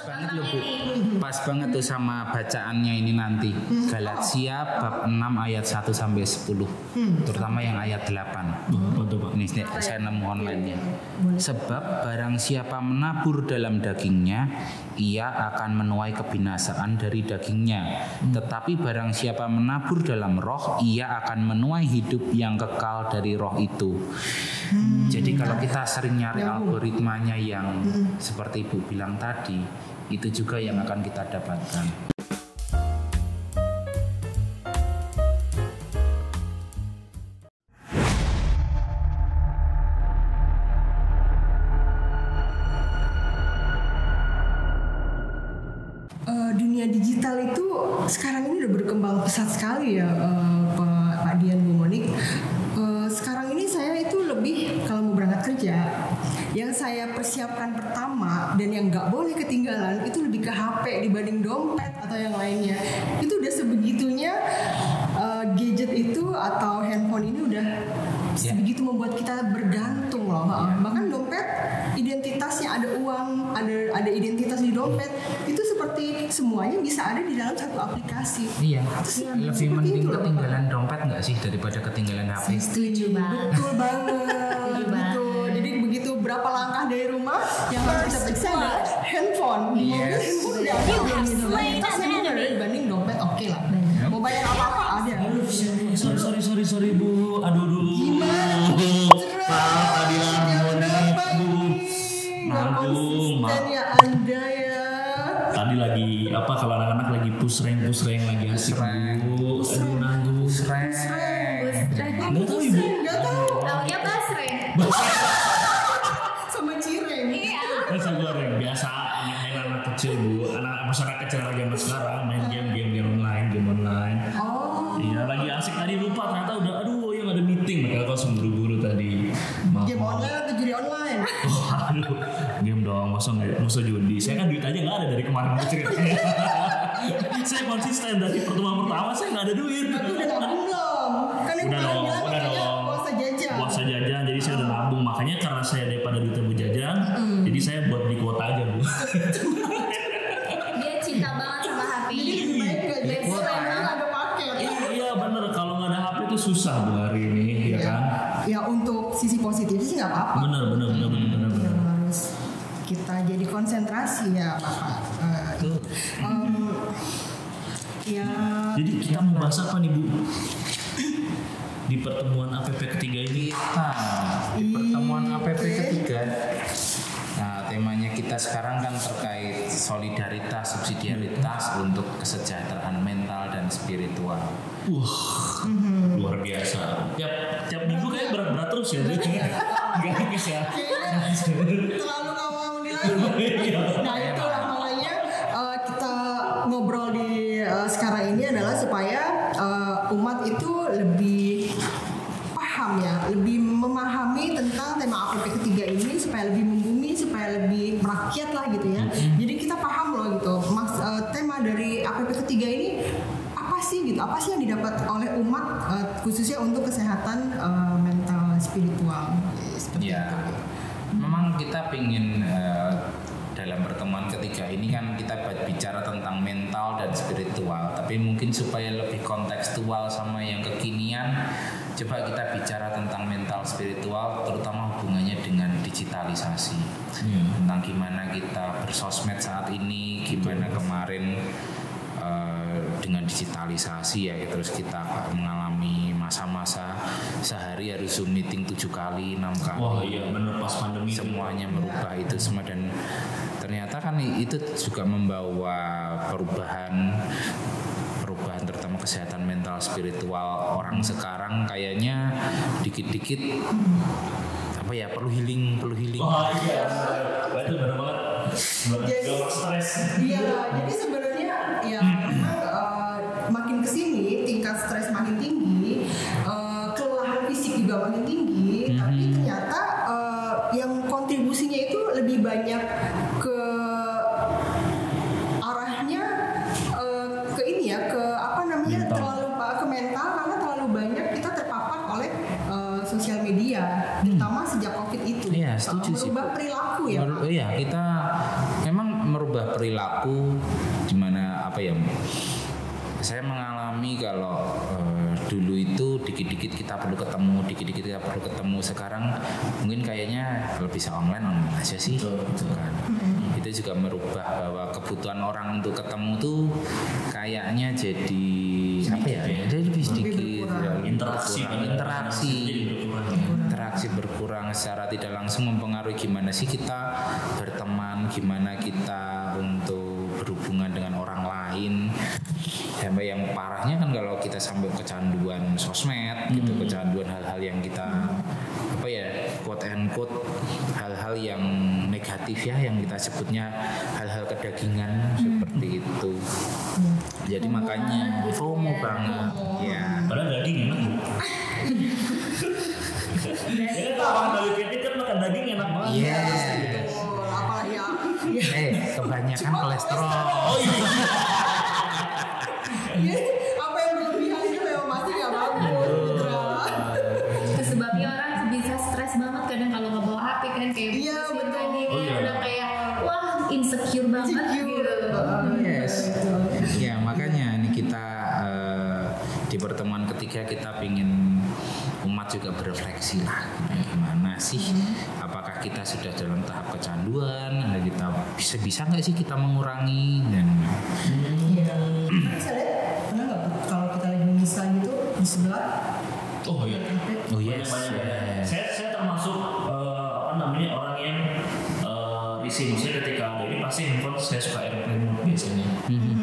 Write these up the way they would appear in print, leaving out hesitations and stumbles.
banget loh Bu. Pas banget tuh sama bacaannya ini nanti. Galatia bab 6 ayat 1 sampai 10. Terutama yang ayat 8. Ini saya nemu online-nya. Sebab barang siapa menabur dalam dagingnya, ia akan menuai kebinasaan dari dagingnya. Tetapi barang siapa menabur dalam roh, ia akan menuai hidup yang kekal dari roh itu. Jadi kalau kita sering nyari algoritmanya yang seperti Ibu bilang tadi, itu juga yang akan kita dapatkan. Dunia digital itu sekarang ini udah berkembang pesat sekali ya, Pak Dian, Bu Monik. Sekarang ini saya itu lebih kalau mau berangkat kerja, yang saya persiapkan pertama dan yang nggak boleh ketinggalan itu lebih ke HP dibanding dompet atau yang lainnya. Itu udah sebegitunya gadget itu atau handphone ini udah sebegitu membuat kita bergantung loh. Bahkan dompet, identitasnya ada uang, ada identitas di dompet, itu seperti semuanya bisa ada di dalam satu aplikasi. Iya. Lebih mending ketinggalan dompet nggak sih daripada ketinggalan HP? Setuju banget. Betul banget. Betul. Jadi begitu berapa langkah dari rumah yang harus kita periksa adalah handphone. Yes. Tasnya dibanding dompet oke lah. Mau bayar apa-apa ada. Sorry Bu. Aduh. Gimana? Tadi nanggung. Ya Anda ya. Tadi lagi apa kalau anak-anak lagi push rank lagi asik Bu. Aduh nanggung. Enggak tahu Ibu. Enggak tahu. Taunya basreng. Sama cireng. Iya. Nasi goreng biasa anak kecil Bu. Anak masyarakat kecil zaman sekarang main game online. Oh. Iya lagi asik tadi lupa ternyata udah yang ada meeting makanya kau buru-buru tadi. Game online atau judi online? Aduh, game dong, masa judi. Saya kan duit aja nggak ada dari kemarin ceritanya. Saya konsisten dari pertemuan pertama saya nggak ada duit. Tapi udah nabung belum? Kan yang Udah kemarin dong, bilang katanya puasa jajan. Jadi saya udah nabung. Makanya karena saya daripada duitnya buat jajan, jadi saya buat beli kuota aja Bu. Dia cinta banget sama HP. Jadi lebih baik gak jadi kuota ada paket. Iya bener, kalau nggak ada HP itu susah Bu hari ini, ya kan? Ya untuk sisi positifnya sih nggak apa-apa. Bener. Harus kita jadi konsentrasi ya Bapak. Ya. Jadi kita mau bahas apa nih Bu? Di pertemuan APP ketiga ini. Di pertemuan APP ketiga. Nah, temanya kita sekarang kan terkait solidaritas, subsidiaritas untuk kesejahteraan mental dan spiritual. Luar biasa. Tiap minggu kayak berat-berat terus ya. Enggak bisa. Terlalu ngomong di lagi. Nah itulah makanya kita ngobrol di sekarang ini adalah supaya umat itu lebih paham ya, lebih memahami tentang tema APP ketiga ini supaya lebih membumi, supaya lebih merakyat lah gitu ya. Jadi kita paham loh gitu, tema dari APP ketiga ini apa sih gitu, apa sih yang didapat oleh umat khususnya untuk kesehatan mental spiritual seperti Ya, itu. memang kita pingin dalam pertemuan ketiga ini kan kita bicara tentang mental dan spiritual, tapi mungkin supaya lebih kontekstual sama yang kekinian, coba kita bicara tentang mental spiritual, terutama hubungannya dengan digitalisasi. Tentang gimana kita bersosmed saat ini, gimana kemarin dengan digitalisasi ya, terus kita mengalami masa-masa sehari harus Zoom meeting 7 kali, 6 kali. Wah iya bener, pas pandemi semuanya merubah itu semua, dan ternyata kan itu juga membawa perubahan terutama kesehatan mental spiritual orang sekarang kayaknya dikit-dikit apa ya, perlu healing. Oh iya, itu benar banget. Gak stres. Iya, jadi sebenarnya ya memang makin kesini tingkat stres makin tinggi, kelelahan fisik juga makin tinggi, tapi ternyata yang kontribusinya itu lebih banyak ke arahnya ke ini ya, ke apa namanya mental. terlalu ke mental, karena terlalu banyak kita terpapar oleh sosial media, terutama sejak COVID itu. Iya, setuju sih. Merubah perilaku ya. Iya, kita memang merubah merubah perilaku dimana apa ya? Saya mengalami kalau dulu itu dikit-dikit kita perlu ketemu, sekarang mungkin kayaknya kalau bisa online aja sih, gitu kan. Itu juga merubah bahwa kebutuhan orang untuk ketemu tuh kayaknya jadi apa ya? Jadi lebih sedikit interaksi berkurang secara tidak langsung mempengaruhi gimana sih kita berteman, gimana kita untuk berhubungan dengan orang lain. Sampai yang parahnya kan kalau kita sampai kecanduan sosmed gitu, kecanduan hal-hal yang kita apa ya, quote and quote, hal-hal yang negatif ya, yang kita sebutnya hal-hal kedagingan seperti itu. Jadi makanya FOMO banget ya. Padahal daging enak. Ya kan orang balik ini kan makan daging enak banget. Iya. Apalagi ya. Kebanyakan kolesterol. Oh iya. Apa yang berlebihan itu memang pasti nggak bagus. Itu sebabnya orang bisa stres banget kadang kalau nggak bawa HP kan kayak Iya, gitu betul. tadi Oh, iya. udah kayak wah insecure banget gitu. Yes. Ya makanya ini kita di pertemuan ketiga kita pingin umat juga berefleksi lah, gimana sih, apakah kita sudah dalam tahap kecanduan, ada kita bisa nggak sih kita mengurangi dan Iya. Bisa lihat, pernah nggak kalau kita lagi misa gitu di sebelah? Oh iya. oh yes, Banyak. Saya termasuk apa namanya orang yang isi maksudnya ketika ada ini pasti handphone saya suka airplane mode biasanya.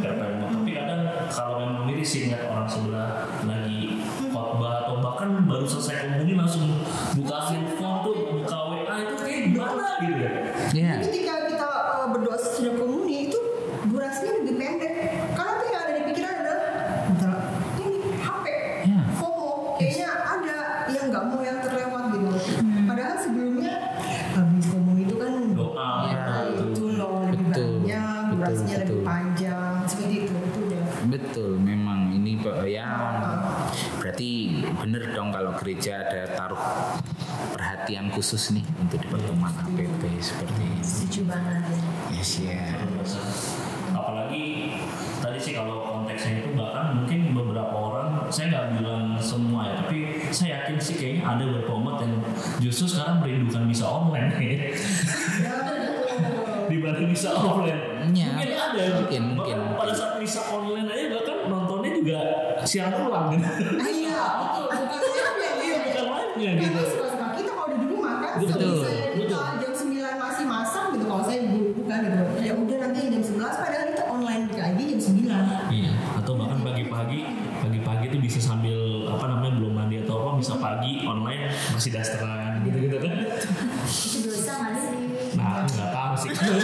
Airplane mode. Tapi kadang kalau memang miris ingat orang sebelah lagi khotbah atau bahkan baru selesai komuni langsung buka handphone tuh, buka WA itu kayak gimana gitu ya. ya Ketika kita berdoa sesudah komuni itu durasinya lebih pendek. Karena tuh yang ada di pikiran adalah bentar, ini HP, Ya. FOMO, kayaknya ada yang nggak mau yang terlewat gitu. Padahal sebelumnya habis komuni itu kan Doa. itu loh lebih Betul. banyak, durasinya Betul. lebih panjang, seperti itu udah. betul, memang ini ya berarti bener dong kalau gereja ada taruh perhatian khusus nih untuk di pertemuan APP seperti ini. Setuju banget. Yes ya. Apalagi tadi sih kalau konteksnya itu bahkan mungkin beberapa orang, saya nggak bilang semua ya, tapi saya yakin sih kayaknya ada beberapa umat yang justru sekarang merindukan misa online dibanding misa offline. Ya, Mungkin ada, mungkin. Bahkan pada saat misa online aja bahkan nontonnya juga siaran ulang gitu. Iya, betul. Bukan live-nya, iya. Bukan live-nya Karena gitu. suka-suka kita kalau udah di rumah kan, Betul. misalnya kita jam 9 masih masak gitu, kalau saya ibu-ibu kan gitu. Ya udah nanti jam 11 padahal kita online aja jam 9. Iya, atau bahkan pagi-pagi itu bisa sambil apa namanya belum mandi atau apa, bisa pagi online masih dasteran gitu-gitu kan. Itu dosa nggak sih? Nah, nggak tahu sih. Kalau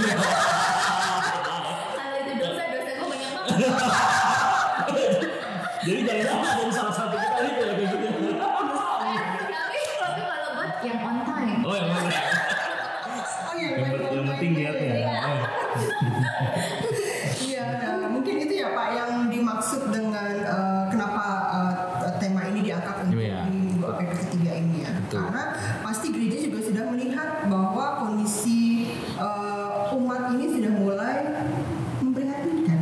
itu dosa gue banyak banget. Jadi jangan dari salah satu kita gitu ya kayak gitu. Tapi kalau buat yang on time. Oh yang mana? Oh iya, Yang penting niatnya. Iya, nah, mungkin itu ya Pak yang dimaksud dengan kenapa tema ini diangkat untuk Iya. di Minggu APP ketiga ini ya. Betul. Karena pasti gereja juga sudah melihat bahwa kondisi umat ini sudah mulai memprihatinkan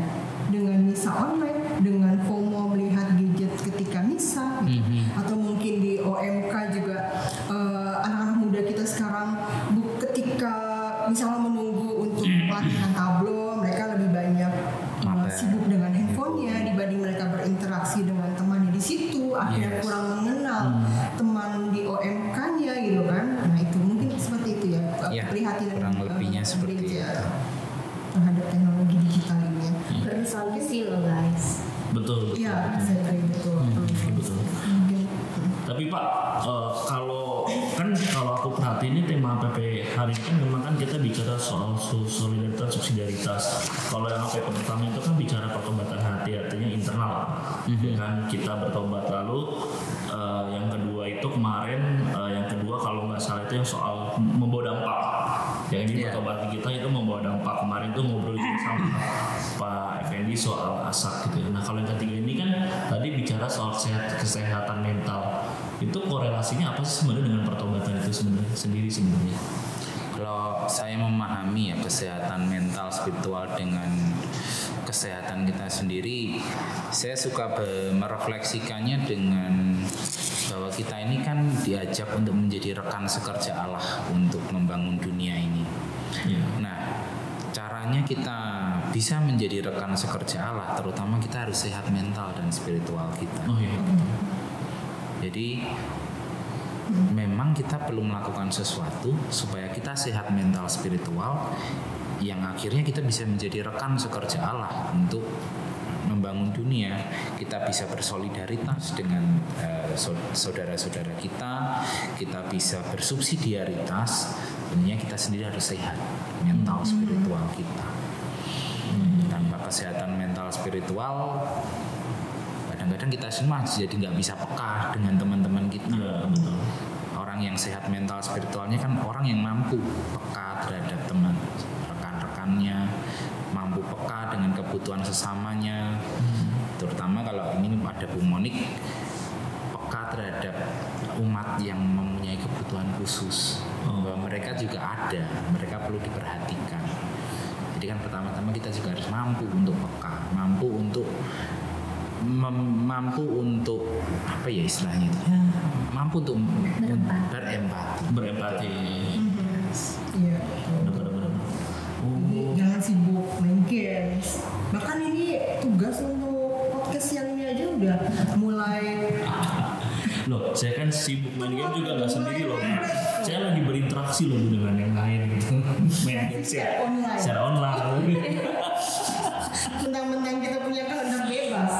dengan misa online, dengan FOMO melihat gadget ketika misa, gitu. Atau mungkin di OMK juga anak-anak muda kita sekarang ketika misalnya menunggu untuk pelatihan tablo, mereka lebih banyak sibuk dengan handphonenya dibanding mereka berinteraksi dengan temannya di situ, akhirnya Yes. kurang mengenal teman di OMK-nya gitu kan. Nah itu mungkin seperti itu ya, Ya, perhatian kurang lebihnya seperti gereja itu. terhadap teknologi digital ini ya. Bersolusi loh guys. Betul. Iya, exactly, betul. Betul. Mungkin Tapi Pak, kalau aku perhatiin ini tema APP hari ini kan memang kan kita bicara soal solidaritas, subsidiaritas. Kalau yang APP pertama itu kan bicara pertobatan hati, artinya internal. Ya kan kita bertobat, lalu yang kedua itu kemarin yang kedua kalau nggak salah itu yang soal membawa dampak. Yang ini pertobatan kita itu membawa dampak. Kemarin tuh ngobrol juga sama Pak Effendi soal asap gitu. Nah kalau yang ketiga ini kan tadi bicara soal kesehatan mental. Itu korelasinya apa sih sebenarnya dengan pertobatan itu sendiri sebenarnya? Kalau saya memahami ya kesehatan mental spiritual dengan kesehatan kita sendiri, saya suka merefleksikannya dengan bahwa kita ini kan diajak untuk menjadi rekan sekerja Allah untuk membangun dunia ini. Nah, caranya kita bisa menjadi rekan sekerja Allah, terutama kita harus sehat mental dan spiritual kita. Jadi memang kita perlu melakukan sesuatu supaya kita sehat mental spiritual, yang akhirnya kita bisa menjadi rekan sekerja Allah untuk membangun dunia. Kita bisa bersolidaritas dengan saudara-saudara kita bisa bersubsidiaritas. Tentunya kita sendiri harus sehat mental spiritual kita. Tanpa kesehatan mental spiritual, kadang-kadang kita semua jadi nggak bisa peka dengan teman-teman kita. Betul. Orang yang sehat mental spiritualnya kan orang yang mampu peka terhadap teman rekan-rekannya, mampu peka dengan kebutuhan sesamanya. Terutama kalau ini ada Bu Monik, peka terhadap umat yang mempunyai kebutuhan khusus, bahwa mereka juga ada, mereka perlu diperhatikan. Jadi kan pertama-tama kita juga harus mampu untuk peka, mampu untuk apa ya istilahnya itu? Mampu untuk berempati. Iya. Benar-benar. Jangan sibuk main games. Bahkan ini tugas untuk podcast yang ini aja udah mulai. Loh, saya kan sibuk main game juga nggak sendiri loh. Saya lagi berinteraksi loh dengan yang lain gitu. Main game secara online. Mentang-mentang kita punya kehendak bebas.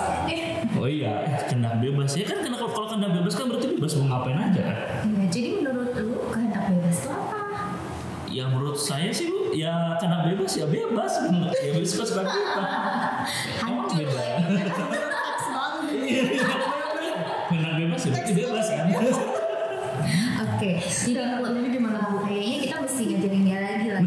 Oh iya, kehendak bebas. Ya kan kalau kehendak bebas kan berarti bebas mau ngapain aja kan? Iya, jadi menurut lu kehendak bebas itu apa? Ya menurut saya sih Bu, ya kehendak bebas ya bebas. Ya bebas suka kita. Emang beda. Kehendak bebas ya berarti bebas kan? Oke, jadi gimana Bu? Kayaknya kita mesti ngajarin dia lagi lah.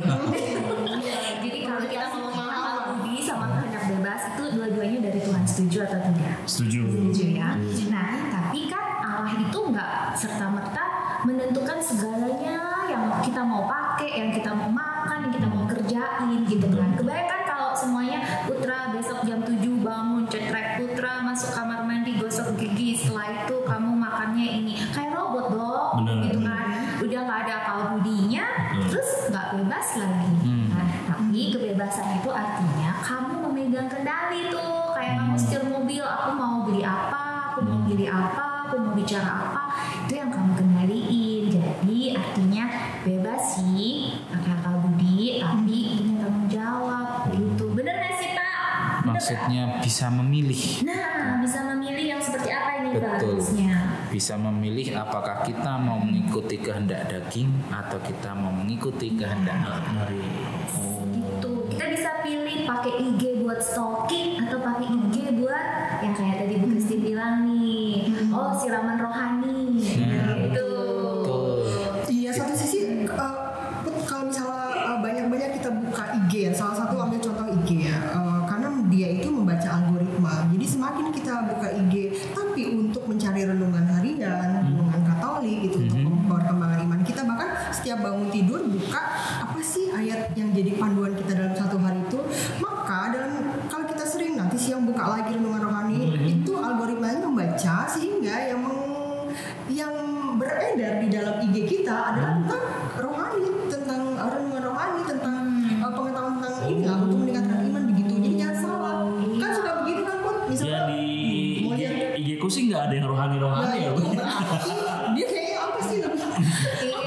Jadi kalau kita ngomong akal budi sama kehendak bebas itu dua-duanya dari Tuhan, setuju atau tidak? Setuju Ya. Nah, tapi kan Allah itu nggak serta-merta menentukan segalanya yang kita mau pakai, yang kita mau makan, yang kita mau kerjain gitu kan. Kebanyakan kalau semuanya Putra besok jam 7 bangun, cetrek Putra masuk kamar mandi, gosok gigi, setelah itu kamu makannya ini kayak robot dong. Bener. Gitu kan. Udah nggak ada akal budinya, terus nggak bebas lagi. Nah, tapi kebebasan itu artinya kamu memegang kendali tuh, kayak kamu setir mobil, aku mau beli apa, aku mau pilih apa, aku mau bicara apa, itu yang kamu kendaliin. Jadi artinya bebas sih, pakai akal budi, tapi punya tanggung jawab gitu. Bener nggak sih Pak? Bener Maksudnya bisa memilih. Nah, bisa memilih yang seperti apa ini Betul. bagusnya. Bisa memilih apakah kita mau mengikuti kehendak daging atau kita mau mengikuti kehendak Allah. Gitu. Kita bisa pilih pakai IG buat stalking atau pakai IG buat yang kayak tadi Bu Christine bilang nih. Oh, siraman rohani. Gitu. Iya, satu sisi kalau misalnya banyak-banyak kita buka IG ya, salah satu ambil contoh IG ya, karena dia itu membaca algoritma. Jadi semakin kita buka IG, tapi untuk mencari renungan harian, renungan Katolik itu untuk perkembangan iman kita, bahkan setiap bangun tidur buka apa sih ayat yang jadi panduan kita dalam satu hari itu, maka kalau kita sering nanti siang buka lagi renungan rohani, itu algoritmanya membaca sehingga yang beredar di dalam IG kita adalah tentang rohani, tentang renungan rohani, tentang pengetahuan tentang inilah untuk meningkatkan iman begitu. Jadi jangan salah, kan suka begitu kan Put? Ya Misalnya di IG ku sih nggak ada yang rohani-rohani ya Bu. dia kayaknya apa sih lebih?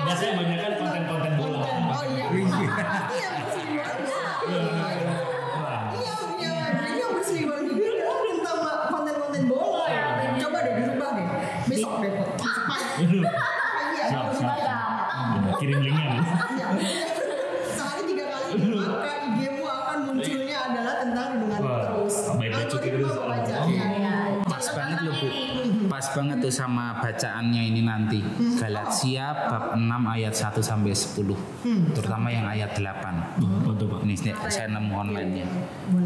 Biasanya banyak kan konten-konten bola. Oh iya. Iya berseliweran. Iya, jadi yang berseliweran juga adalah tentang konten-konten bola ya. Coba deh dirubah deh. Besok deh Put. Siap. Kirim linknya Bu. Sehari 3 kali maka IG-mu akan munculnya adalah tentang renungan terus. Baik, Algoritma terus. membacanya. Pas banget loh Bu. Pas Pas banget tuh sama bacaannya ini nanti. Galatia bab 6 ayat 1 sampai 10. Terutama yang ayat 8. Ini saya nemu online-nya.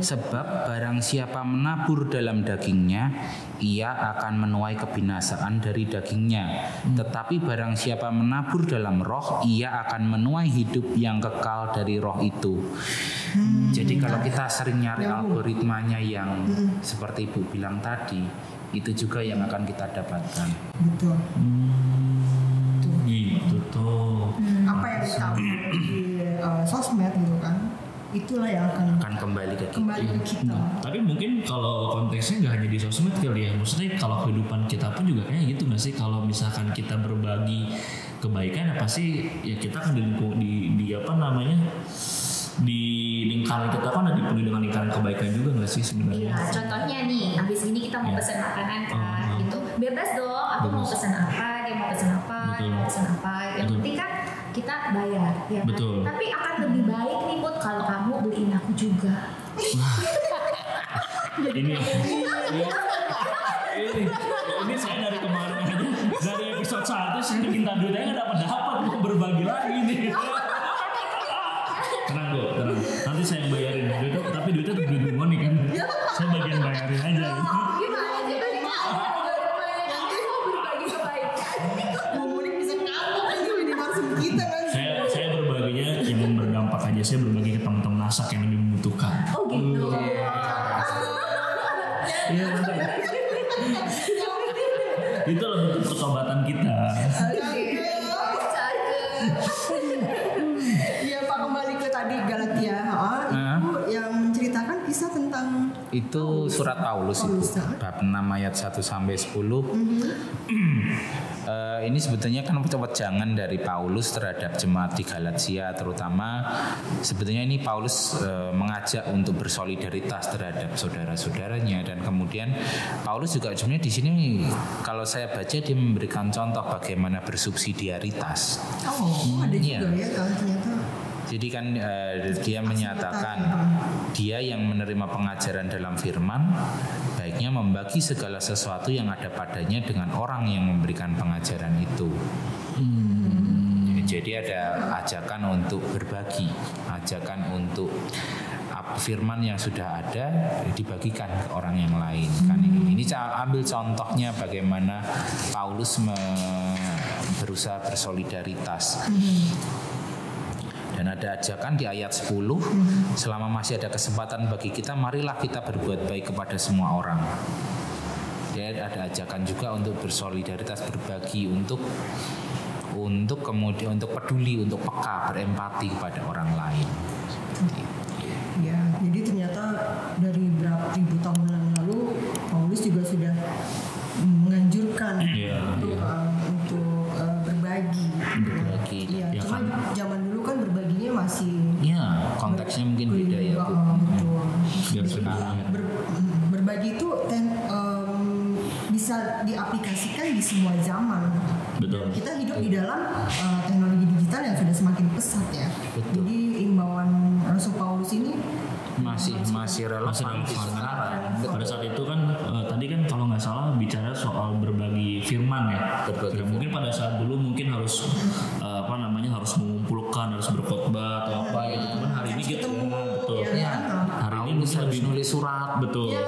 Sebab barang siapa menabur dalam dagingnya, ia akan menuai kebinasaan dari dagingnya. Tetapi barang siapa menabur dalam roh, ia akan menuai hidup yang kekal dari roh itu. Jadi kalau kita sering nyari algoritmanya yang seperti Ibu bilang tadi, itu juga yang akan kita dapatkan. Betul. Gitu tuh. Apa yang kita di sosmed gitu kan, itulah yang akan kembali ke kita. Tapi mungkin kalau konteksnya nggak hanya di sosmed kali ya, maksudnya kalau kehidupan kita pun juga kayak gitu nggak sih? Kalau misalkan kita berbagi kebaikan, apa sih ya kita kan di apa namanya, di lingkaran kita kan ada dipenuhi dengan lingkaran kebaikan juga nggak sih sebenarnya? Iya, contohnya nih, habis ini kita mau pesan makanan kan, gitu, bebas dong. Aku mau pesan apa, dia mau pesan apa, dia mau pesan apa. Yang penting kan kita bayar, ya kan? Tapi akan lebih baik nih Put kalau kamu beliin aku juga. Ini saya dari kemarin aja, dari episode 1 saya minta duitnya nggak dapat mau berbagi lagi nih. Tenang Bu, tenang. Nanti saya yang bayarin. Tapi duitnya tuh duit Monik kan. Saya bagian bayarin aja. Gimana sih berbagi kebaikan? Monik bisa kapok itu di maksud kita kan. Saya berbaginya yang berdampak aja. Saya berbagi ke teman-teman masak yang lebih membutuhkan. Oh gitu. Iya betul. Itulah bentuk pertobatan kita. Iya Pak, kembali ke tadi Galatia. Itu yang menceritakan kisah tentang itu surat Paulus itu bab 6 ayat 1 sampai 10. Ini sebetulnya kan jangan dari Paulus terhadap jemaat di Galatia, terutama sebetulnya ini Paulus mengajak untuk bersolidaritas terhadap saudara-saudaranya, dan kemudian Paulus juga sebenarnya di sini kalau saya baca dia memberikan contoh bagaimana bersubsidiaritas. Ada juga ya kalau ternyata. Jadi kan dia menyatakan dia yang menerima pengajaran dalam firman baiknya membagi segala sesuatu yang ada padanya dengan orang yang memberikan pengajaran itu. Jadi ada ajakan untuk berbagi, ajakan untuk firman yang sudah ada dibagikan ke orang yang lain. Kan ini ambil contohnya bagaimana Paulus berusaha bersolidaritas. Dan ada ajakan di ayat 10, selama masih ada kesempatan bagi kita, marilah kita berbuat baik kepada semua orang. Dan ada ajakan juga untuk bersolidaritas, berbagi, untuk kemudian untuk peduli, untuk peka, berempati kepada orang lain. Ya, jadi ternyata dari berapa ribu tahun yang lalu Paulus juga sudah menganjurkan untuk berbagi. Iya, ya cuma kan? zaman dulu kan berbaginya masih. Iya, konteksnya mungkin beda ya. Betul. Berbagi itu bisa diaplikasikan di semua zaman. Betul. Kita hidup di dalam teknologi digital yang sudah semakin pesat ya. Betul. Jadi imbauan Rasul Paulus ini masih relevan sekarang. Pada saat itu kan tadi kan kalau nggak salah bicara soal berbagi firman ya. Mungkin pada saat dulu mungkin harus harus mengumpulkan, harus berkhotbah atau apa gitu. Cuman hari ini kita betul. Ya. Hari ini bisa harus nulis surat, betul. Ya,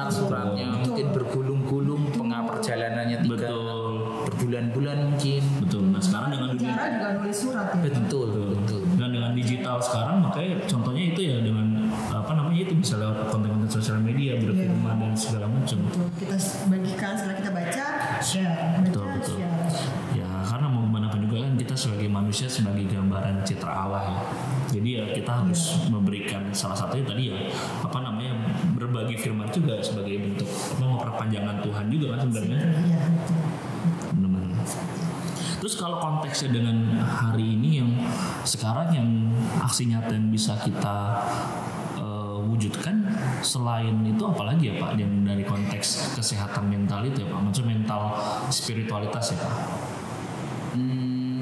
suratnya mungkin bergulung-gulung, perjalanannya berbulan-bulan mungkin. Betul. Nah sekarang dengan dunia juga nulis surat ya. Betul. Dan dengan digital sekarang makanya contohnya itu ya dengan itu bisa lewat konten-konten sosial media, berfirman dan segala macam. Betul. Kita bagikan setelah kita baca, share. Betul. Ya karena mau gimana pun juga kan kita sebagai manusia sebagai gambaran citra Allah ya. Jadi ya kita harus memberikan salah satunya tadi ya berbagi firman juga sebagai bentuk memperpanjangan Tuhan juga kan sebenarnya. Iya, betul. Benar-benar. Terus kalau konteksnya dengan hari ini yang sekarang yang aksi nyata yang bisa kita wujudkan selain itu apalagi ya Pak, yang dari konteks kesehatan mental itu ya Pak, maksudnya mental spiritualitas ya Pak.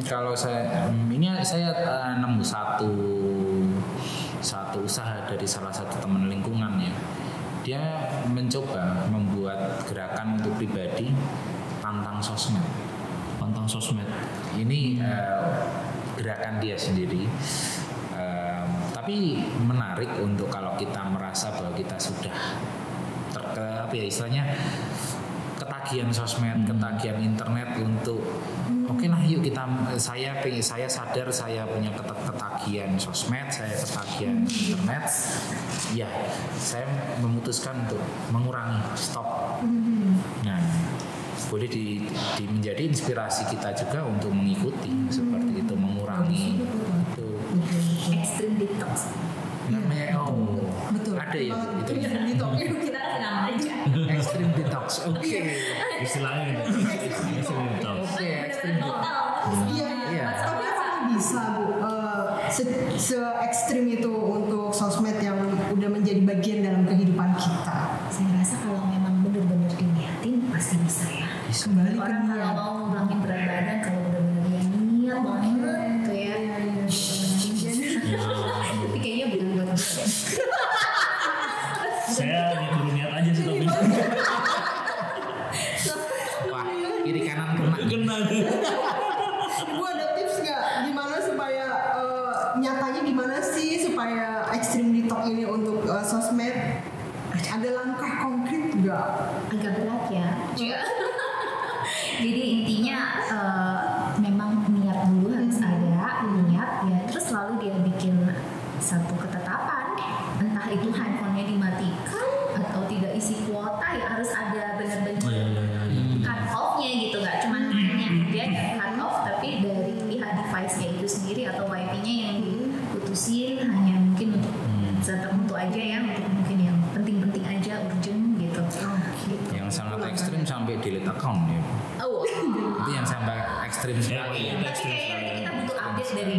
Kalau saya nemu satu usaha dari salah satu teman lingkungan ya. dia mencoba membuat gerakan untuk pribadi pantang sosmed. Pantang sosmed. Ini gerakan dia sendiri. Tapi menarik untuk kalau kita merasa bahwa kita sudah istilahnya ketagihan sosmed, ketagihan internet untuk oke lah yuk saya sadar saya punya ketagihan sosmed, saya ketagihan internet. Ya, saya memutuskan untuk mengurangi, stop. Nah, boleh menjadi inspirasi kita juga untuk mengikuti seperti itu, mengurangi itu. Extreme detox. Namanya betul. Ada ya itu. Kita kasih nama aja. Extreme detox. Oke. Istilahnya gitu. Extreme detox. Oke, extreme detox. Iya. Tapi apakah bisa Bu se-ekstrim itu untuk sosmed yang udah menjadi bagian dalam kehidupan kita? Saya rasa kalau memang benar-benar diniatin pasti bisa ya. Kembali ke Orang kalau niat. mau ngurangin berat badan kalau benar-benar dia niat banget tuh ya. Tapi kayaknya bukan buat gue deh. Saya niat aja sih tapi Wah, kiri kanan kena. Bu ada tips nggak gimana supaya nyatanya gimana sih supaya ekstrim detox ini untuk sosmed? Ada langkah konkret nggak? Agak berat ya. Jadi intinya memang niat dulu harus ada niat ya. Terus lalu dia bikin satu ketetapan, entah itu handphonenya dimatikan atau tidak isi kuota ya harus ada benar-benar cut off-nya gitu, nggak cuma hanya dia nggak cut off tapi dari pihak device-nya itu sendiri atau wifi-nya yang diputusin hanya mungkin untuk tertentu aja ya, untuk mungkin yang penting-penting aja, urgent gitu. Yang sangat ekstrim sampai delete account ya. Oh, Itu yang sampai ekstrim sekali. tapi kayaknya kita butuh update dari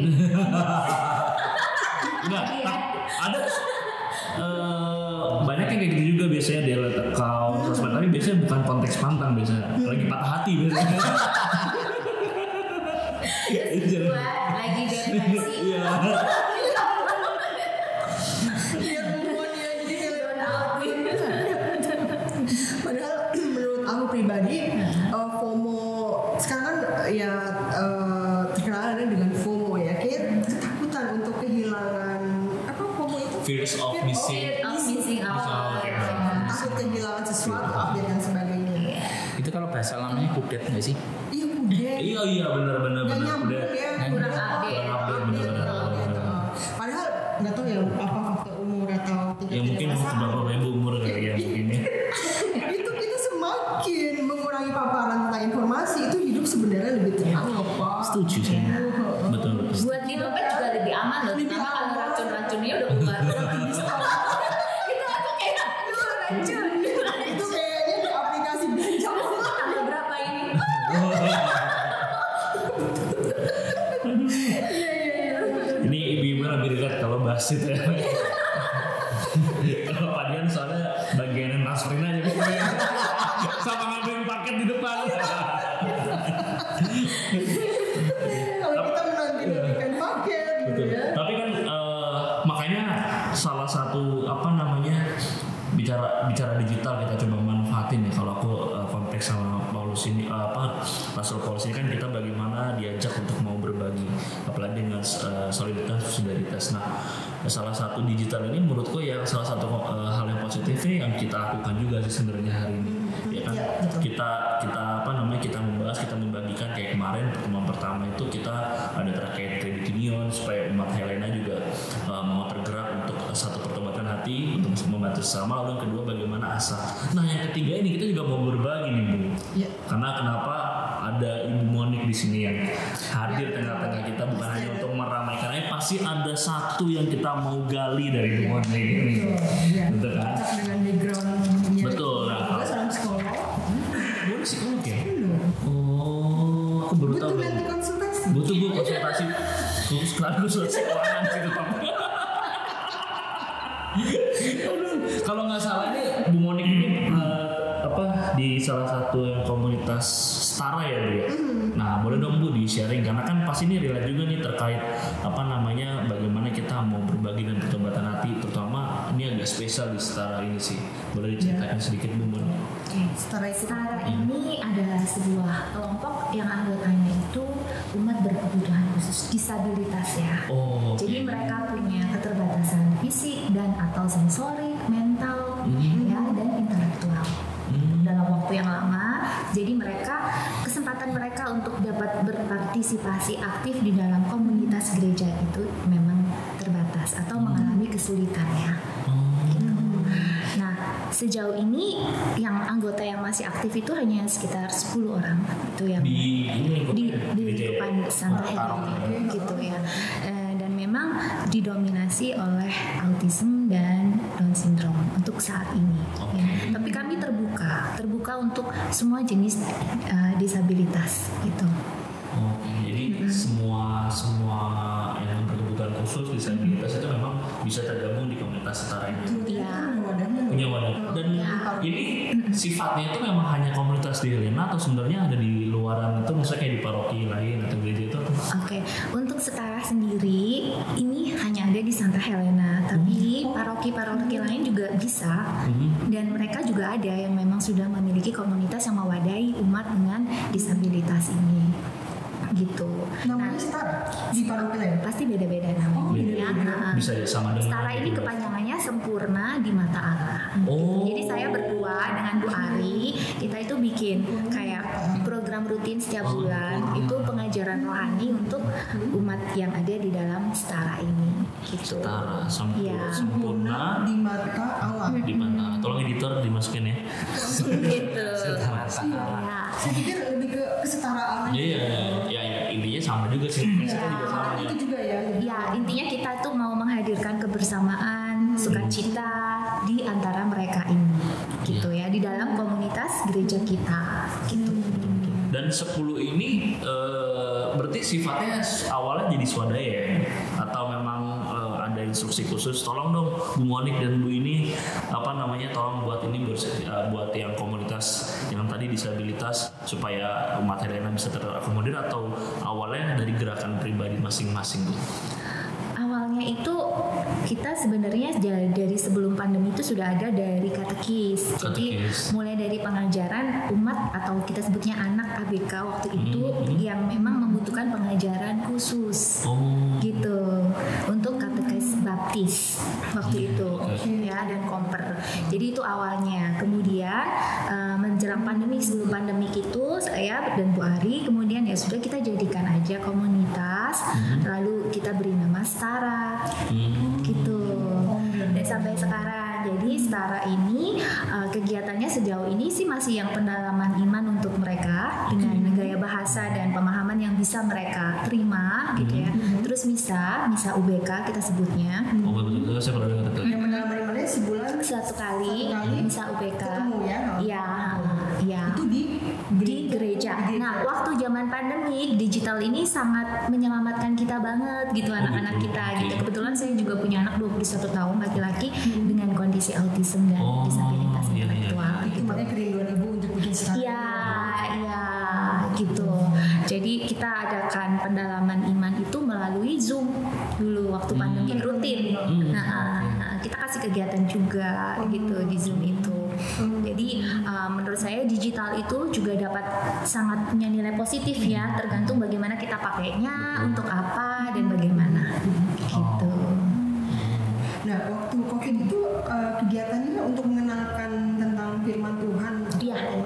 enggak ada banyak yang kayak gitu juga biasanya dia account sosmed tapi biasanya bukan konteks pantang biasanya lagi patah hati biasanya. buat lagi depresi. Iya. Padahal menurut aku pribadi FOMO sekarang kan ya terkenal ada dengan FOMO ya, kayak ketakutan untuk kehilangan apa FOMO itu? Fears of missing. Missing out. Takut kehilangan sesuatu, update dan sebagainya. Itu kalau bahasa lamanya kudet nggak sih? Iya udah. Iya benar Gak nyambung udah. ya. Kurang update. Padahal nggak tahu ya apa faktor umur atau tingkat Ya mungkin kedewasaan. berapa ribu umur kali ya mungkin ya. Itu kita semakin mengurangi paparan tentang informasi itu hidup sebenarnya lebih tenang loh Pak. Setuju sih. Betul. Buat di dompet juga lebih aman loh, terutama kalau racun-racunnya udah keluar. Itu aku kayak racun. Itu kayaknya di aplikasi belanja. Tanggal berapa ini? Ini ibu-ibu lebih dekat kalau bahas itu ya. Kalau Pak Dian soalnya bagian transferin aja pokoknya. Sama ngambilin paket di depan. Kalau kita menanti berikan paket gitu Betul. ya. Tapi kan makanya salah satu bicara digital kita coba manfaatin ya. Kalau aku konteks sama Paulus ini Rasul Paulus ini kan kita bagaimana diajak untuk mau berbagi apalagi dengan solidaritas. Nah, salah satu digital ini menurutku ya salah satu hal yang positifnya yang kita lakukan juga sih sebenarnya hari ini. Ya kan kita membahas, kita membagikan kayak kemarin pertemuan pertama itu kita ada terkait credit union supaya umat Helena juga mau tergerak untuk satu pertobatan hati untuk membantu sesama, lalu yang kedua bagaimana asa. Nah yang ketiga ini kita juga mau berbagi nih Bu. Ya. Karena kenapa ada Ibu Monik di sini yang hadir tengah-tengah kita bukan hanya untuk meramaikan, pasti ada satu yang kita mau gali dari Ibu Monik ini. Iya. Betul kan? Cocok dengan backgroundnya. Betul. Juga seorang psikolog. Bu psikolog ya? Belum. Oh, aku baru tahu. Butuh nanti konsultasi. Butuh Bu konsultasi khusus keuangan sih tetap. Kalau nggak salah ini Bu Monik ini di salah satu yang komunitas setara ya Bu ya. Nah boleh dong Bu di sharing karena kan pas ini relate juga nih terkait bagaimana kita mau berbagi dan pertobatan hati, terutama ini agak spesial di setara ini sih. Boleh diceritakan sedikit Bu? Setara ini adalah sebuah kelompok yang anggotanya itu umat berkebutuhan khusus disabilitas ya. Jadi mereka punya keterbatasan fisik dan atau sensorik, mental, ya dan intelektual. Dalam waktu yang lama, jadi kesempatan mereka untuk dapat berpartisipasi aktif di dalam komunitas gereja itu memang terbatas atau mengalami kesulitan ya. Nah, sejauh ini yang anggota yang masih aktif itu hanya sekitar 10 orang itu yang di lingkupan Santa Heli gitu ya. Dan memang didominasi oleh autism dan Down syndrome untuk saat ini. Ya. Tapi kami terbuka untuk semua jenis disabilitas gitu. Jadi semua yang berkebutuhan khusus disabilitas itu memang bisa tergabung di komunitas setara ini. Punya wadah. Dan ini sifatnya itu memang hanya komunitas di Helena atau sebenarnya ada di luaran itu, misalnya kayak di paroki lain atau gereja itu? Oke, untuk setara sendiri ini hanya ada di Santa Helena, tapi paroki-paroki lain juga bisa. Dan mereka juga ada yang memang sudah memiliki komunitas yang mewadahi umat dengan disabilitas ini. Gitu. Namanya setara di paroki lain? Pasti beda-beda namanya. Bisa ya sama dengan setara ini kepanjangannya sempurna di mata Allah. Jadi saya berdua dengan Bu Ari, kita itu bikin kayak program rutin setiap bulan itu pengajaran rohani untuk umat yang ada di dalam setara ini. Gitu. Setara sempurna di mata Allah. Di mata. Tolong editor dimasukin ya. Gitu. Saya pikir lebih ke kesetaraan. Iya, intinya sama juga sih. Itu juga ya. Ya, intinya kita tuh mau menghadirkan kebersamaan, sukacita di antara mereka ini, gitu ya, di dalam komunitas gereja kita, gitu. Dan 10 ini berarti sifatnya awalnya jadi swadaya ya? Atau memang ada instruksi khusus? Tolong dong Bu Monik dan Bu ini tolong buat ini buat yang komunitas yang tadi disabilitas supaya umat Helena bisa terakomodir, atau awalnya dari gerakan pribadi masing-masing Bu? Awalnya itu kita sebenarnya dari sebelum pandemi itu sudah ada dari katekis. Jadi mulai dari pengajaran umat atau kita sebutnya anak ABK waktu itu yang memang membutuhkan pengajaran khusus gitu untuk katekis baptis waktu itu ya, dan komper. Jadi itu awalnya. Kemudian menjelang pandemi, sebelum pandemi itu saya dan Bu Ari kemudian ya sudah kita jadikan aja komunitas, lalu kita beri nama Setara gitu. Dan sampai sekarang, jadi Setara ini kegiatannya sejauh ini sih masih yang pendalaman iman untuk mereka dengan gaya bahasa dan pemahaman yang bisa mereka terima gitu ya. Terus misa UBK kita sebutnya. Betul, saya pernah dengar itu. Yang pendalaman imannya sebulan satu kali misa UBK. Ketemu ya? Iya. Itu di gereja. Nah, waktu zaman pandemi digital ini sangat menyelamatkan kita banget gitu, anak-anak kita gitu. Kebetulan saya juga punya anak 21 tahun laki-laki dengan kondisi autism dan disabilitas intelektual. Itu makanya kerinduan ibu untuk bikin Setara. Iya, gitu. Jadi kita adakan pendalaman iman itu melalui Zoom dulu waktu pandemi rutin. Kita kasih kegiatan juga gitu di Zoom itu. Jadi menurut saya digital itu juga dapat sangat punya nilai positif ya, tergantung bagaimana kita pakainya, untuk apa dan bagaimana gitu. Nah, waktu COVID itu kegiatannya untuk mengenalkan tentang firman Tuhan.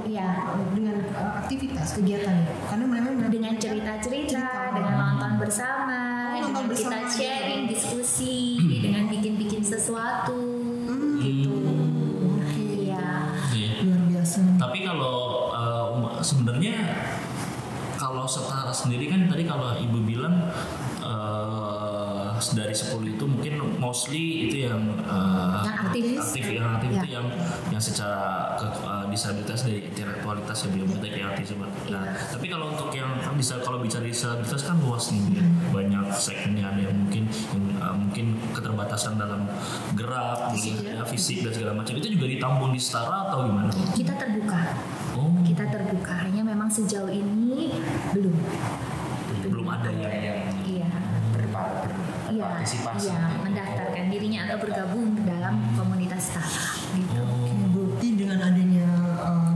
Iya. Dengan aktivitas kegiatannya. Karena memang dengan cerita-cerita, dengan nonton bersama, dengan kita sharing, diskusi, dengan bikin-bikin sesuatu gitu. Iya. Luar biasa. Tapi kalau sebenarnya kalau Setara sendiri kan tadi kalau Ibu bilang dari 10 itu mungkin mostly itu yang aktif yang itu yang secara disabilitas dari intelektualitas ya biometrik kayak autism. Nah, tapi kalau untuk yang bisa kalau bicara disabilitas kan luas nih, banyak segmennya, ada yang mungkin keterbatasan dalam gerak, fisik dan segala macam. Itu juga ditampung di Setara atau gimana? Kita terbuka. Kita terbuka, hanya memang sejauh ini belum ada yang berpartisipasi, mendaftarkan dirinya atau bergabung dalam komunitas Setara. Gitu. Berarti dengan adanya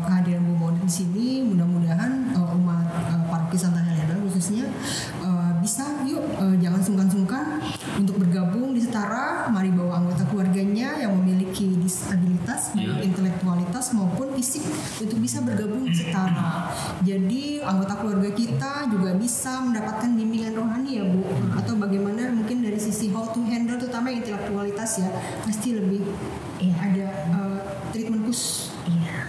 kehadiran Bu Monik di sini, mudah-mudahan umat paroki Santa Helena khususnya bisa jangan sungkan-sungkan untuk bergabung di Setara. Mari bawa anggota keluarganya yang memiliki disabilitas baik intelektualitas maupun fisik untuk bisa bergabung di Setara. Jadi anggota keluarga kita juga bisa mendapatkan bimbingan rohani ya Bu, atau bagaimana mungkin dari sisi how to handle terutama intelektualitas ya, pasti lebih ada treatment khusus. Iya,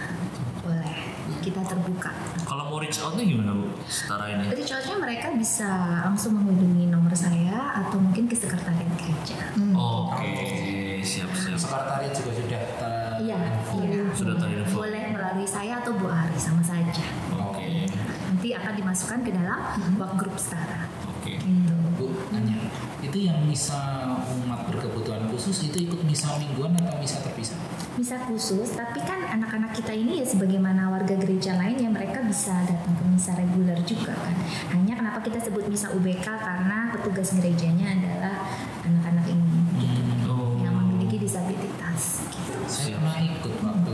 boleh. Kita terbuka. Kalau mau reach out-nya gimana Bu? Setara ini? Reach out-nya mereka bisa langsung menghubungi nomor saya atau mungkin ke sekretariat gereja. Oke, siap. Sekretariat juga sudah Sudah terinfo. Boleh melalui saya atau Bu Ari, sama saja. Oke. Nanti akan dimasukkan ke dalam work group Setara. Oke. Gitu. Bu, nanya, itu yang misa umat berkebutuhan khusus itu ikut misa mingguan atau misa terpisah? Misa khusus, tapi kan anak-anak kita ini ya sebagaimana warga gereja lain ya, mereka bisa datang ke misa reguler juga kan. Hanya kenapa kita sebut misa UBK karena petugas gerejanya adalah anak-anak ini gitu, yang memiliki disabilitas. Gitu. Saya pernah ikut waktu,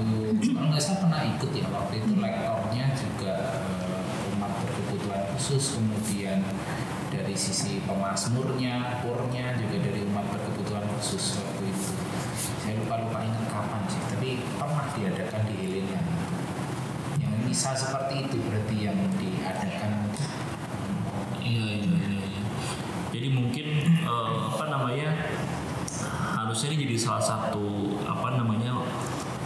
kalau nggak salah pernah ikut ya waktu itu lektornya juga umat berkebutuhan khusus, kemudian dari sisi pemasmurnya, purnya juga dari umat berkebutuhan khusus waktu itu. Saya lupa ingat kapan sih, tapi pernah diadakan di Helena. Yang misa seperti itu berarti yang diadakan. Iya. Jadi mungkin harusnya ini jadi salah satu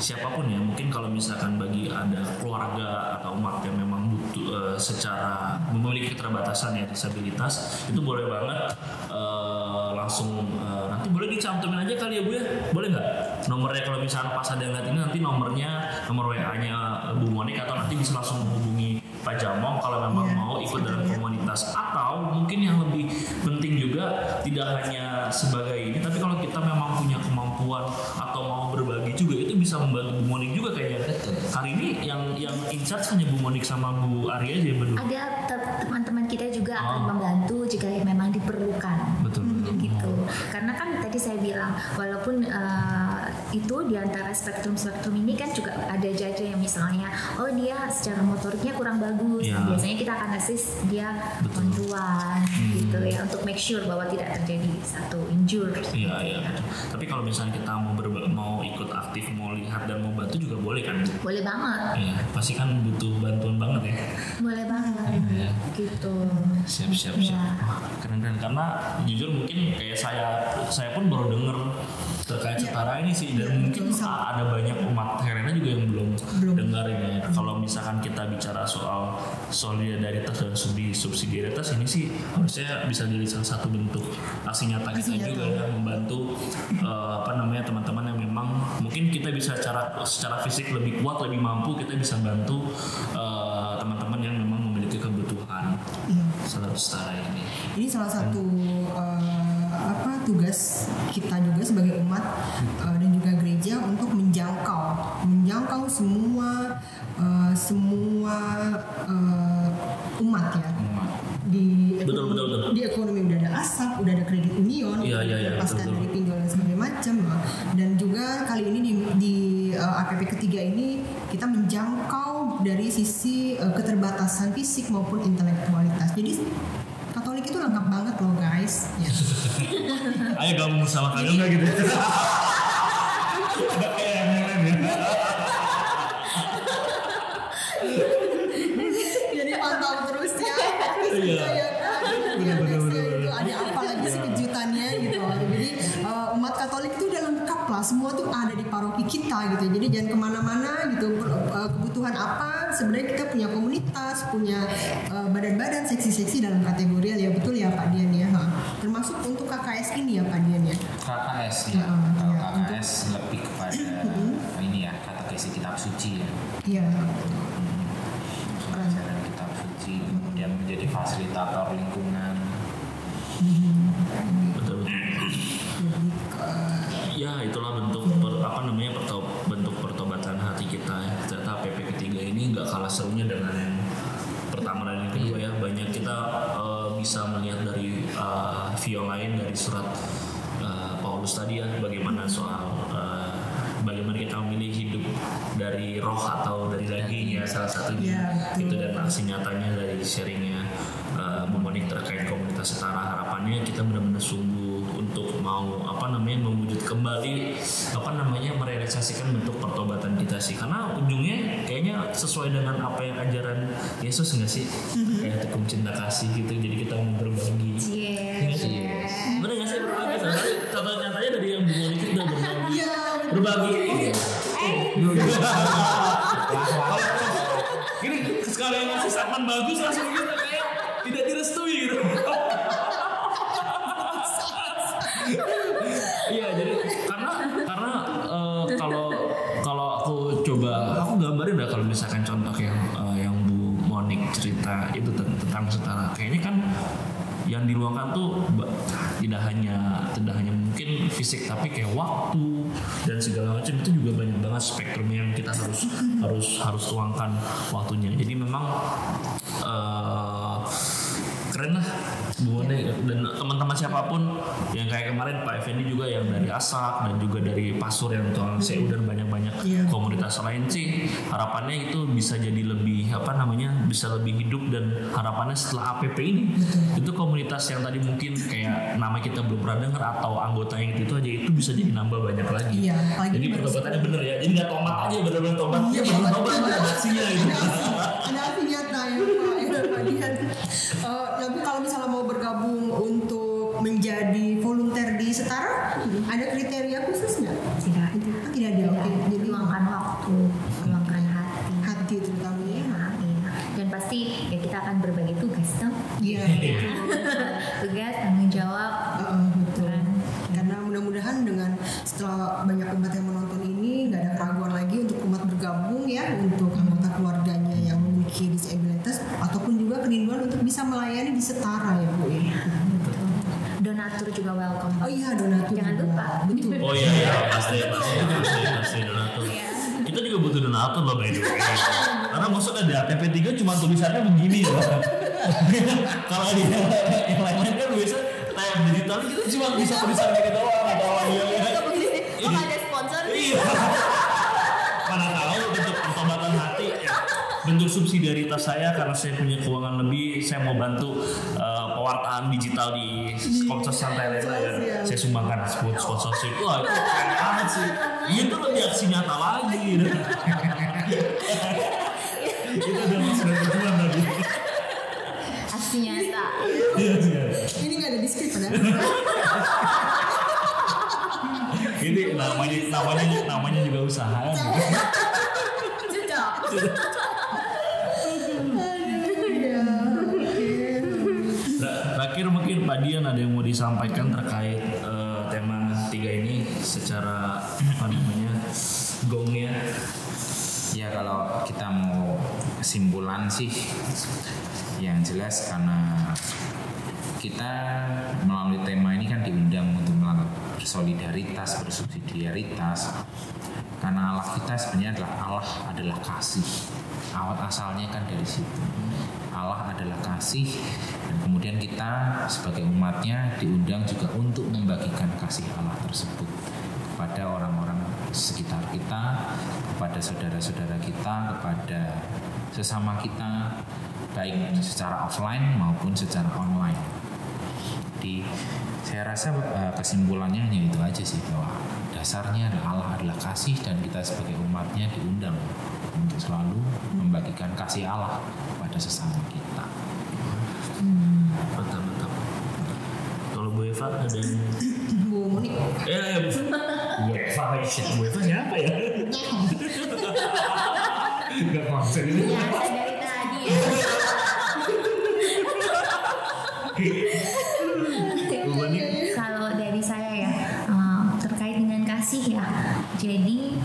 siapapun ya, mungkin kalau misalkan bagi ada keluarga atau umat yang memang butuh secara memiliki keterbatasan ya, disabilitas, itu boleh banget langsung nanti boleh dicantumin aja kali ya Bu ya, boleh nggak nomornya, kalau misalnya pas ada yang lihat ini nanti nomor WA-nya Bu Monik, atau nanti bisa langsung menghubungi Pak Jamong kalau memang mau ikut dalam komunitas, atau mungkin yang lebih penting juga tidak hanya sebagai ini, tapi kalau kita memang punya kemampuan atau mau berbagi juga, itu bisa membantu Bu Monik juga kayaknya. Hari ini yang in charge hanya Bu Monik sama Bu Arya aja berdua. Ada teman-teman kita juga akan membantu jika memang diperlukan. Betul. Gitu. Karena kan tadi saya bilang walaupun itu diantara spektrum ini kan juga ada aja yang misalnya dia secara motoriknya kurang bagus, biasanya kita akan assist dia bantuan gitu ya, untuk make sure bahwa tidak terjadi satu injure. Iya. Tapi kalau misalnya kita mau ikut aktif, mau lihat dan mau bantu juga boleh kan? Boleh banget. Iya, pasti kan butuh bantuan banget ya. Boleh banget. Gitu. Siap. Keren. Karena jujur mungkin kayak saya pun baru dengar terkait Setara ini sih, dan mungkin ada banyak umat Helena juga yang belum dengar ini ya. Kalau misalkan kita bicara soal solidaritas dan subsidiaritas, ini sih harusnya bisa jadi salah satu bentuk aksi nyata kita juga ya, membantu teman-teman yang memang mungkin kita bisa secara fisik lebih kuat, lebih mampu, kita bisa bantu teman-teman yang memang memiliki kebutuhan. Setara ini. Ini salah satu tugas kita juga sebagai umat dan juga gereja untuk menjangkau semua umat ya. Di ekonomi udah ada ASAP, udah ada kredit union, lepaskan dari pinjol dan segala macam. Dan juga kali ini di APP ketiga ini kita menjangkau dari sisi keterbatasan fisik maupun intelektualitas. Jadi Katolik itu lengkap banget loh guys. Ayo gabung sama kalian nggak gitu? Nggak kayak yang lain ya. Jadi pantau terus ya. Bener. Ada apa lagi sih kejutannya gitu. Jadi umat Katolik itu udah lengkap lah. Semua tuh ada di paroki kita gitu. Jadi jangan kemana-mana gitu. Kebutuhan apa? Sebenarnya kita punya komunitas, punya badan-badan seksi-seksi dalam kategori ya, betul ya Pak Dian ya. Termasuk untuk KKS ini ya Pak Dian ya. KKS ya. Kalau KKS lebih kepada ini ya, kategori kitab suci ya. Iya. Pelajaran kitab suci, kemudian menjadi fasilitator lingkungan. Betul. Ya itulah bentuk bentuk pertobatan hati kita ya. Ternyata PP ketiga ini nggak kalah serunya dengan yang pertama dan yang kedua ya. Banyak kita bisa melihat dari view lain dari surat Paulus tadi ya, bagaimana soal bagaimana kita memilih hidup dari roh atau dari daging ya, salah satunya itu, dan aksi nyatanya dari sharingnya Monik terkait komunitas setara. Harapannya kita benar-benar sungguh untuk mau mewujud kembali merealisasikan bentuk pertobatan kita sih, karena ujungnya kayaknya sesuai dengan apa yang ajaran Yesus nggak sih, kayak hukum cinta kasih gitu. Jadi kita mau berbagi. Bener nggak sih berbagi? Contoh nyatanya dari yang Bu Monik itu berbagi. Gini sekali yang ngasih statement bagus langsung gitu kayak tidak direstui gitu. Iya, jadi karena kalau aku gambarin dah, kalau misalkan contoh yang Bu Monik cerita itu tentang setara, kayaknya kan yang diluangkan tuh tidak hanya mungkin fisik, tapi kayak waktu dan segala macam, itu juga banyak banget spektrum yang kita harus tuangkan waktunya. Jadi memang keren lah Bu Monik dan teman-teman siapapun yang kayak kemarin Pak Effendi juga yang dari ASAK dan juga dari Pasur yang tuang CU dan banyak komunitas lain sih. Harapannya itu bisa jadi lebih bisa lebih hidup, dan harapannya setelah APP ini itu komunitas yang tadi mungkin kayak nama kita belum pernah dengar atau anggotanya itu aja, itu bisa jadi nambah banyak lagi. Jadi pertobatannya bener ya, jadi nggak tomat aja, bener-bener tobat. Tobat ada aksinya gitu. Ada aksi nyata ya Pak Dian. Tapi kalau misalnya mau bergabung untuk menjadi volunteer di Setara, ada kriteria khusus nggak? Tidak ada. Oke. Jadi luangkan waktu, luangkan hati terutama ya. Dan pasti ya kita akan berbagi tugas dong. Iya. Tugas, tanggung jawab. Betul. Karena mudah-mudahan dengan setelah banyak umat yang menonton ini, nggak ada keraguan lagi untuk umat bergabung ya, untuk anggota keluarganya yang memiliki disabilitas ataupun juga kerinduan untuk bisa melayani di Setara ya Bu. Donatur juga welcome. Oh iya, donatur. Jangan lupa. Betul. Oh iya, pasti donatur. Kita juga butuh donatur loh, by the way. Karena maksudnya di ATP 3 cuma tulisannya begini loh. Kalau di yang lain-lain kan biasa kayak digital kita cuma bisa tulisan gitu doang atau Kok ada sponsor? Iya. Mana tahu bentuk pertobatan hati ya. Bentuk subsidiaritas saya karena saya punya keuangan lebih, saya mau bantu pewartaan digital di sponsor santai lain ya. Saya sumbangkan sponsorship. Wah, itu keren banget sih. Itu lebih aksi nyata lagi gitu. Itu udah masuk berjuang lagi. Aksi nyata. Ini nggak ada di skrip padahal. Ini namanya juga usaha. Terakhir mungkin Pak Dian ada yang mau disampaikan terkait tema 3 ini secara gongnya. Ya kalau kita mau kesimpulan sih, yang jelas karena kita melalui tema ini kan diundang untuk melakukan bersolidaritas, bersubsidiaritas. Karena Allah kita sebenarnya Allah adalah kasih. Awal asalnya kan dari situ. Allah adalah kasih, dan kemudian kita sebagai umatnya diundang juga untuk membagikan kasih Allah tersebut kepada orang-orang sekitar kita, kepada saudara-saudara kita, kepada sesama kita, baik secara offline maupun secara online. Jadi saya rasa kesimpulannya hanya itu aja sih, bahwa dasarnya Allah adalah kasih, dan kita sebagai umatnya diundang untuk selalu membagikan kasih Allah pada sesama kita. Mantap. Kalau Bu Eva ada yang Bu Monik. ya. UEFA siapa ya? Gak konsen ini. Biasa dari tadi ya. Kalau dari saya ya, terkait dengan kasih ya. Jadi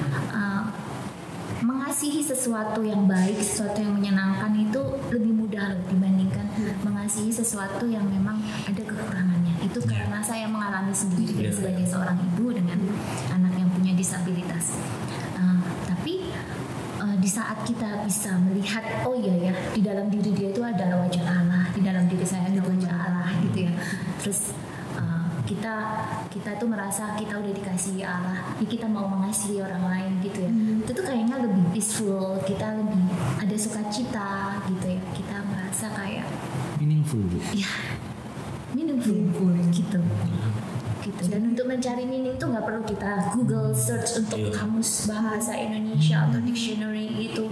mengasihi sesuatu yang baik, sesuatu yang menyenangkan itu lebih mudah loh dibandingkan mengasihi sesuatu yang memang ada kekurangannya. Itu karena saya mengalami sendiri sebagai seorang ibu dengan anak yang punya disabilitas. Tapi di saat kita bisa melihat, oh iya ya, di dalam diri dia itu adalah wajah Allah, di dalam diri saya ada wajah Allah gitu ya. Terus kita tuh merasa kita udah dikasihi Allah, ya kita mau mengasihi orang lain gitu ya. Itu tuh kayaknya lebih peaceful, kita lebih ada sukacita gitu ya. Kita merasa kayak Meaningful, Bu. ya meaningful gitu. Dan untuk mencari meaning itu nggak perlu kita Google search untuk kamus bahasa Indonesia atau dictionary itu.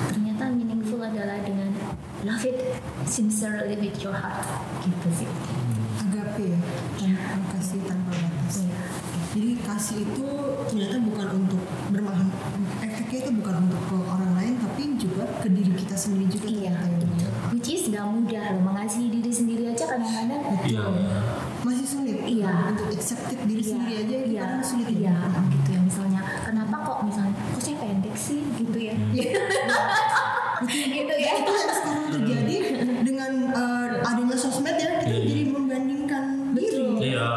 Ternyata meaningful adalah dengan love it sincerely with your heart gitu sih. Agape ya, kasih tanpa batas. Jadi kasih itu ternyata bukan untuk bermahan, efeknya itu bukan untuk ke orang lain tapi juga ke diri kita sendiri juga. Iya. Which is gak mudah loh, mengasihi diri sendiri aja kadang-kadang masih sulit. Iya. Untuk accepted diri sendiri aja itu kan sulit. Iya, gitu ya. Misalnya kenapa kok saya pendek sih gitu ya. Gitu ya. Itu yang sekarang terjadi dengan adanya sosmed ya, kita jadi membandingkan diri. Iya,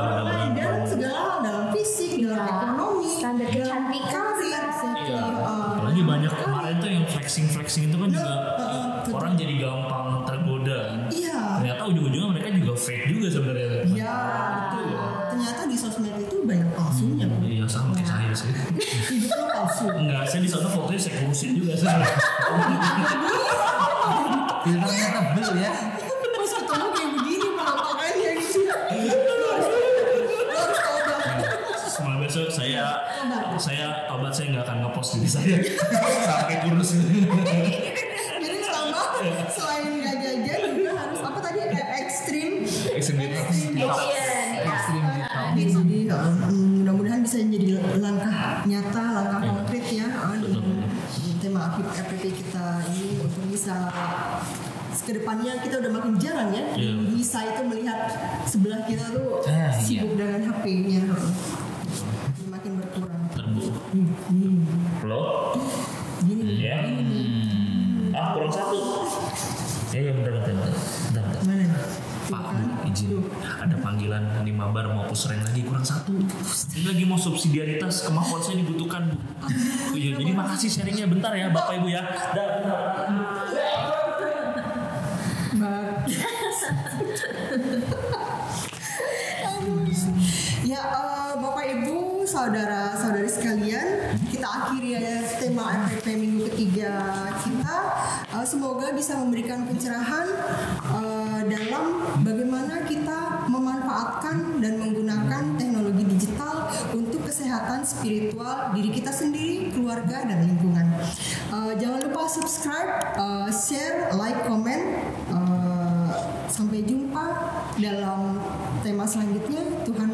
dalam segala hal, dalam fisik, dalam ekonomi, standar kecantikan apalagi banyak kemarin tuh yang flexing itu kan juga orang jadi gampang tergoda. Iya. Ternyata ujung-ujungnya mereka juga fake juga sebenarnya. Iya. Ternyata di sosmed itu banyak palsunya. Iya, sama kayak saya sih. Hidupnya palsu. Enggak, saya di sana fotonya saya kurusin juga saya. Filternya tebel ya. Pas ketemu kayak begini penampakannya gitu. Semoga besok saya tobat, saya nggak akan ngepost diri saya sampai kurus. Jadi sama selain nggak jajan juga harus apa tadi ekstrim. Jadi mudah-mudahan bisa jadi langkah nyata, langkah konkret ya di tema FPP kita ini untuk bisa kedepannya kita udah makin jarang ya bisa itu melihat sebelah kita tuh sibuk dengan HP-nya, makin berkurang. Halo? Gini. Ya? Kurang satu. Ya bentar. Mana? Pak, izin ada panggilan 5 bar mau pusreng lagi, kurang satu. Ini lagi mau subsidiaritas, kemampuan saya dibutuhkan, Bu. Iya, jadi makasih sharingnya, bentar ya Bapak Ibu ya. Ya Bapak Ibu, saudara-saudari sekalian, kita akhiri ya tema FPP minggu ketiga kita. Semoga bisa memberikan pencerahan dalam bagaimana kita memanfaatkan dan menggunakan teknologi digital untuk kesehatan spiritual diri kita sendiri, keluarga, dan lingkungan. Jangan lupa subscribe, share, like, komen. Sampai jumpa dalam tema selanjutnya. Tuhan